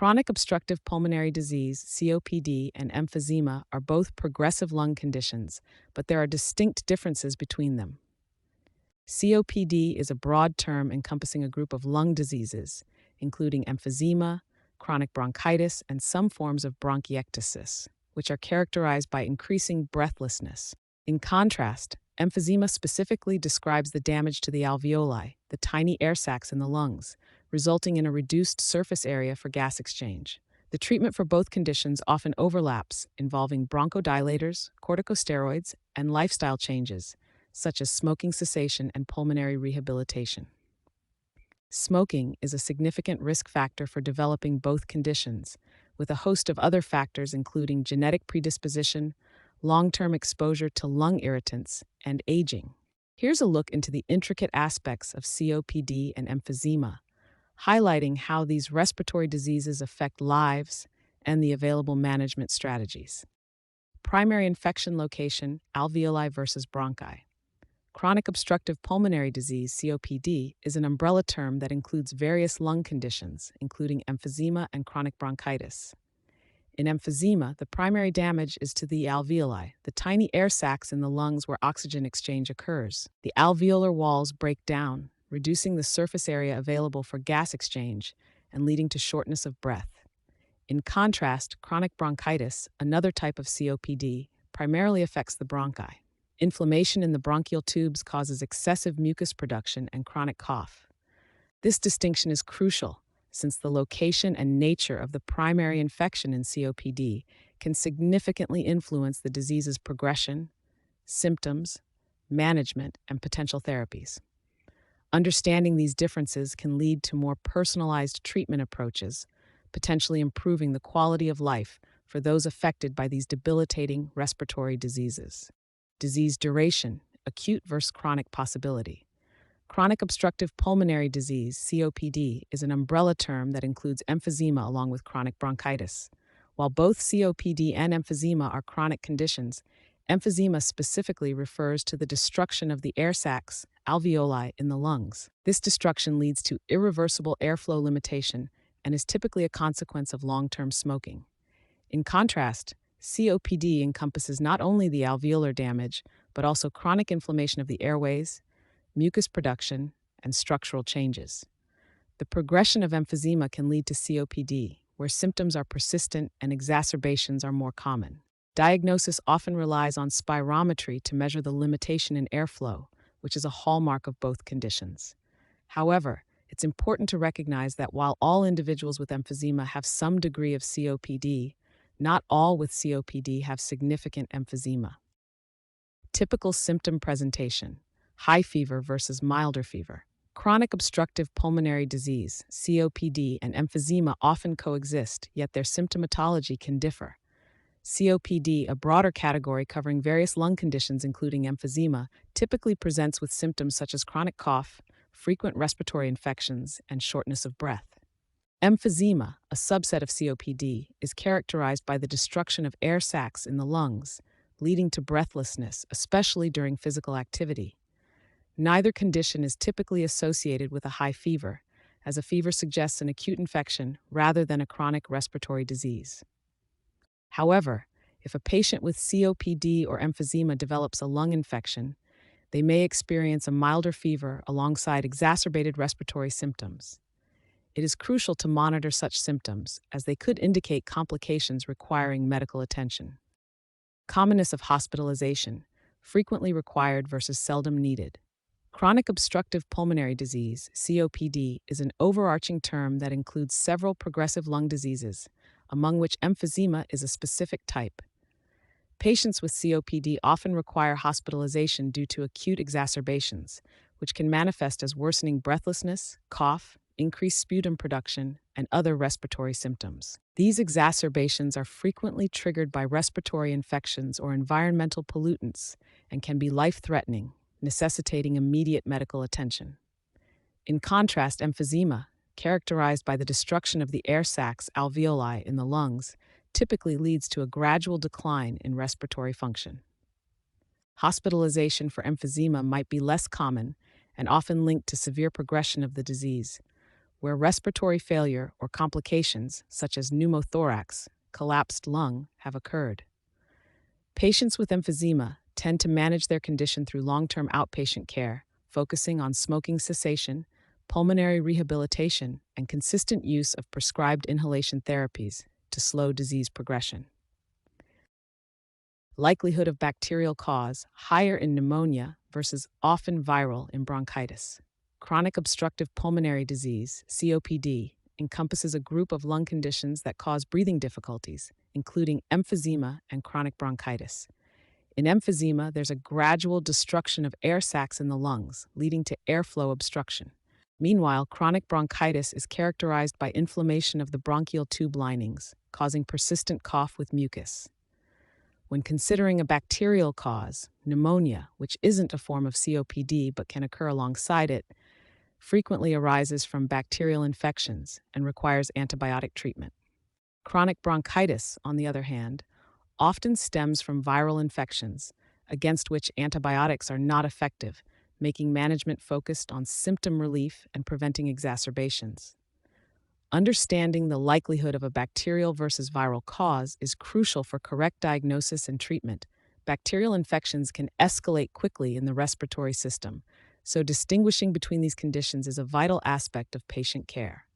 Chronic obstructive pulmonary disease, COPD, and emphysema are both progressive lung conditions, but there are distinct differences between them. COPD is a broad term encompassing a group of lung diseases, including emphysema, chronic bronchitis, and some forms of bronchiectasis, which are characterized by increasing breathlessness. In contrast, emphysema specifically describes the damage to the alveoli, the tiny air sacs in the lungs, resulting in a reduced surface area for gas exchange. The treatment for both conditions often overlaps, involving bronchodilators, corticosteroids, and lifestyle changes, such as smoking cessation and pulmonary rehabilitation. Smoking is a significant risk factor for developing both conditions, with a host of other factors including genetic predisposition, long-term exposure to lung irritants, and aging. Here's a look into the intricate aspects of COPD and emphysema, highlighting how these respiratory diseases affect lives and the available management strategies. Primary infection location, alveoli versus bronchi. Chronic obstructive pulmonary disease, COPD, is an umbrella term that includes various lung conditions, including emphysema and chronic bronchitis. In emphysema, the primary damage is to the alveoli, the tiny air sacs in the lungs where oxygen exchange occurs. The alveolar walls break down, reducing the surface area available for gas exchange and leading to shortness of breath. In contrast, chronic bronchitis, another type of COPD, primarily affects the bronchi. Inflammation in the bronchial tubes causes excessive mucus production and chronic cough. This distinction is crucial, since the location and nature of the primary infection in COPD can significantly influence the disease's progression, symptoms, management, and potential therapies. Understanding these differences can lead to more personalized treatment approaches, potentially improving the quality of life for those affected by these debilitating respiratory diseases. Disease duration, acute versus chronic possibility. Chronic obstructive pulmonary disease, COPD, is an umbrella term that includes emphysema along with chronic bronchitis. While both COPD and emphysema are chronic conditions, emphysema specifically refers to the destruction of the air sacs, alveoli, in the lungs. This destruction leads to irreversible airflow limitation and is typically a consequence of long-term smoking. In contrast, COPD encompasses not only the alveolar damage, but also chronic inflammation of the airways, mucus production, and structural changes. The progression of emphysema can lead to COPD, where symptoms are persistent and exacerbations are more common. Diagnosis often relies on spirometry to measure the limitation in airflow, which is a hallmark of both conditions. However, it's important to recognize that while all individuals with emphysema have some degree of COPD, not all with COPD have significant emphysema. Typical symptom presentation: high fever versus milder fever. Chronic obstructive pulmonary disease, COPD, and emphysema often coexist, yet their symptomatology can differ. COPD, a broader category covering various lung conditions including emphysema, typically presents with symptoms such as chronic cough, frequent respiratory infections, and shortness of breath. Emphysema, a subset of COPD, is characterized by the destruction of air sacs in the lungs, leading to breathlessness, especially during physical activity. Neither condition is typically associated with a high fever, as a fever suggests an acute infection rather than a chronic respiratory disease. However, if a patient with COPD or emphysema develops a lung infection, they may experience a milder fever alongside exacerbated respiratory symptoms. It is crucial to monitor such symptoms, as they could indicate complications requiring medical attention. Commonness of hospitalization, frequently required versus seldom needed. Chronic obstructive pulmonary disease, COPD, is an overarching term that includes several progressive lung diseases, among which emphysema is a specific type. Patients with COPD often require hospitalization due to acute exacerbations, which can manifest as worsening breathlessness, cough, increased sputum production, and other respiratory symptoms. These exacerbations are frequently triggered by respiratory infections or environmental pollutants and can be life-threatening, necessitating immediate medical attention. In contrast, emphysema, characterized by the destruction of the air sacs, alveoli, in the lungs, typically leads to a gradual decline in respiratory function. Hospitalization for emphysema might be less common and often linked to severe progression of the disease, where respiratory failure or complications, such as pneumothorax, collapsed lung, have occurred. Patients with emphysema tend to manage their condition through long-term outpatient care, focusing on smoking cessation, pulmonary rehabilitation, and consistent use of prescribed inhalation therapies to slow disease progression. Likelihood of bacterial cause higher in pneumonia versus often viral in bronchitis. Chronic obstructive pulmonary disease, COPD, encompasses a group of lung conditions that cause breathing difficulties, including emphysema and chronic bronchitis. In emphysema, there's a gradual destruction of air sacs in the lungs, leading to airflow obstruction. Meanwhile, chronic bronchitis is characterized by inflammation of the bronchial tube linings, causing persistent cough with mucus. When considering a bacterial cause, pneumonia, which isn't a form of COPD but can occur alongside it, frequently arises from bacterial infections and requires antibiotic treatment. Chronic bronchitis, on the other hand, often stems from viral infections, against which antibiotics are not effective, making management focused on symptom relief and preventing exacerbations. Understanding the likelihood of a bacterial versus viral cause is crucial for correct diagnosis and treatment. Bacterial infections can escalate quickly in the respiratory system, so distinguishing between these conditions is a vital aspect of patient care.